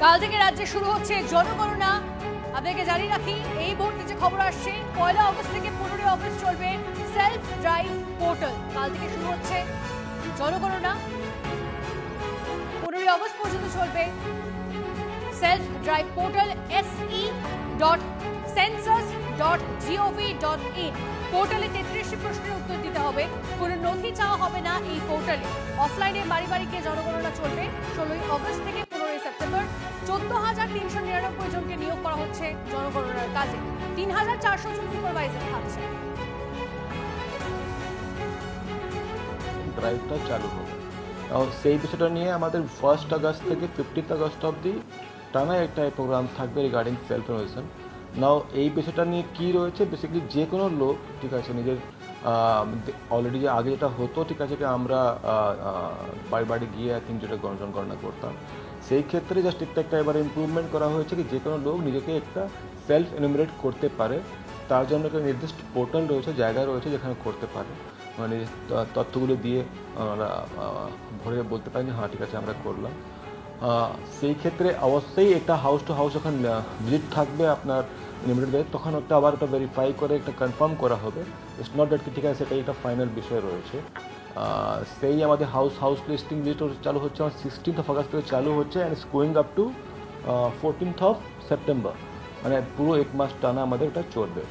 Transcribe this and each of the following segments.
কাল থেকে রাজ্যে শুরু হচ্ছে জনগণনা। আপনাকে জানিয়ে রাখি, এই মুহূর্তে যে খবর আসছে, 1 আগস্ট থেকে 15 আগস্ট চলবে সেলফ ড্রাইভ পোর্টাল। কাল থেকে শুরু হচ্ছে জনগণনা, 15 আগস্ট পর্যন্ত চলবে সেলফ ড্রাইভ পোর্টাল se.census.gov.in। পোর্টালে 33টি প্রশ্নের উত্তর দিতে হবে, কোনো নথি চাওয়া হবে না এই পোর্টালে। অফলাইনে বাড়ি বাড়ি গিয়ে জনগণনা চলবে 16 আগস্ট থেকে 15 সেপ্টেম্বর। 14,399 জনকে নিয়োগ করা হচ্ছে জনগণনার কাজে। 3,400 জন সুপারভাইজার থাকছে। ড্রাইভটা চালু হবে। সেই বিষয়টা নিয়ে আমাদের 1 আগস্ট থেকে 15 আগস্ট অবধি টানা একটা প্রোগ্রাম থাকবে রিগার্ডিং সেলফ ইনোভেশন। নাও এই বিষয়টা নিয়ে কী রয়েছে, বেসিক্যালি যে কোনো লোক, ঠিক আছে, নিজের অলরেডি যে আগে যেটা হতো, ঠিক আছে, যে আমরা বাড়ি বাড়ি গিয়ে যেটা জনগণনা করতাম, সেই ক্ষেত্রে জাস্ট একটা এবার ইমপ্রুভমেন্ট করা হয়েছে কি যে কোনো লোক নিজেকে একটা সেলফ এনুমারেট করতে পারে। তার জন্য একটা নির্দিষ্ট পোর্টাল রয়েছে, জায়গা রয়েছে যেখানে করতে পারে, মানে তথ্যগুলো দিয়ে আমরা ভরে বলতে পারি যে হ্যাঁ ঠিক আছে আমরা করলাম। সেই ক্ষেত্রে অবশ্যই একটা হাউস টু হাউস যখন ভিজিট থাকবে আপনার লিমিটেড, তখন একটা আবার একটা ভেরিফাই করে একটা কনফার্ম করা হবে। ইটস নট দ্যাট কি ঠিক আছে সেটাই একটা ফাইনাল বিষয় রয়েছে। সেই আমাদের হাউস লিস্টিং ভিজিট চালু হচ্ছে আমার 16 আগস্ট থেকে চালু হচ্ছে and it's going up to 14 September, মানে পুরো 1 মাস টানা আমাদের এটা চলবে।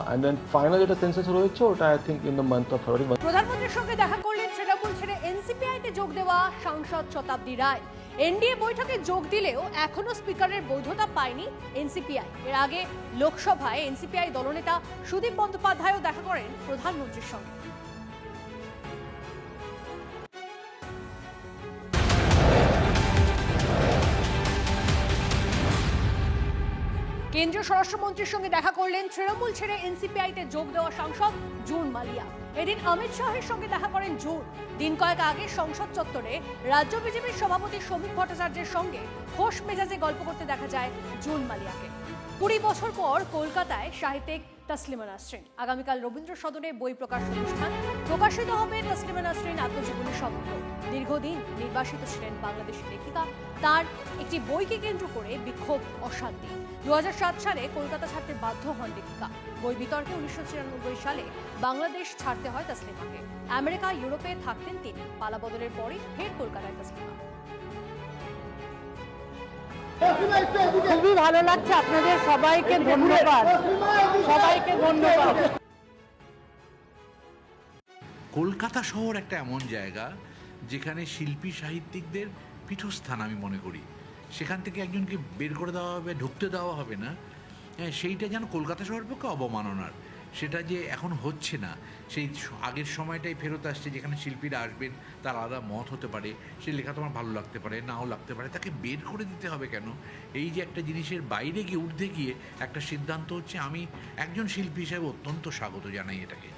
অ্যান্ড দেন ফাইনাল যেটা সেন্সাস রয়েছে ওটা I think in the month of February. প্রধানমন্ত্রীর সঙ্গে দেখা করলেন তৃণমূল ছেড়ে এনসিপিআইতে যোগ দেওয়া সাংসদ শতাব্দী রায়। এনডিএ বৈঠকে যোগ দিলেও এখনো স্পিকারের বৈধতা পায়নি এনসিপিআই। এর আগে লোকসভায় এনসিপিআই দলনেতা সুদীপ বন্দ্যোপাধ্যায়ও দেখা করেন প্রধানমন্ত্রীর সঙ্গে। কেন্দ্রীয় স্বরাষ্ট্রমন্ত্রীর সঙ্গে দেখা করলেন তৃণমূল ছেড়ে এনসিপিআইতে যোগ দেওয়া সাংসদ জুন মালিয়া। এদিন অমিত শাহের সঙ্গে দেখা করেন জুন। দিন কয়েক আগে সংসদ চত্বরে রাজ্য বিজেপির সভাপতি শ্রমিক ভট্টাচার্যের সঙ্গে খোশ মেজাজে গল্প করতে দেখা যায় জুন মালিয়াকে। 20 বছর পর কলকাতায় সাহিত্যিক তসলিমা নাসরিন। আগামীকাল রবীন্দ্র সদনে বই প্রকাশ অনুষ্ঠান। প্রকাশিত হবে তসলিমা নাসরিন আত্মজীবনী সমগ্র। দীর্ঘদিন নির্বাসিত ছিলেন বাংলাদেশি লেখিকা। তার একটি বইকে কেন্দ্র করে বিক্ষোভ, অশান্তি। 2007 সালে কলকাতা ছাড়তে বাধ্য হন লেখিকা। বই বিতর্কে 1994 সালে বাংলাদেশ ছাড়তে হয় তসলিমাকে। আমেরিকা, ইউরোপে থাকতেন তিনি। পালাবদলের পরই ফের কলকাতায় তসলিমা। খুবই ভালো লাগছে, আপনাদের সবাইকে ধন্যবাদ, সবাইকে ধন্যবাদ। কলকাতা শহর একটা এমন জায়গা যেখানে শিল্পী সাহিত্যিকদের পীঠস্থান আমি মনে করি। সেখান থেকে একজনকে বের করে দেওয়া হবে, ঢুকতে দেওয়া হবে না, সেইটা যেন কলকাতা শহরের পক্ষে অবমাননার। সেটা যে এখন হচ্ছে না, সেই আগের সময়টাই ফেরত আসছে যেখানে শিল্পীরা আসবেন, তার আলাদা মত হতে পারে, সে লেখা তোমার ভালো লাগতে পারে, নাও লাগতে পারে, তাকে বের করে দিতে হবে কেন? এই যে একটা জিনিসের বাইরে গিয়ে উঠতে গিয়ে একটা সিদ্ধান্ত হচ্ছে, আমি একজন শিল্পী হিসাবে অত্যন্ত স্বাগত জানাই এটাকে।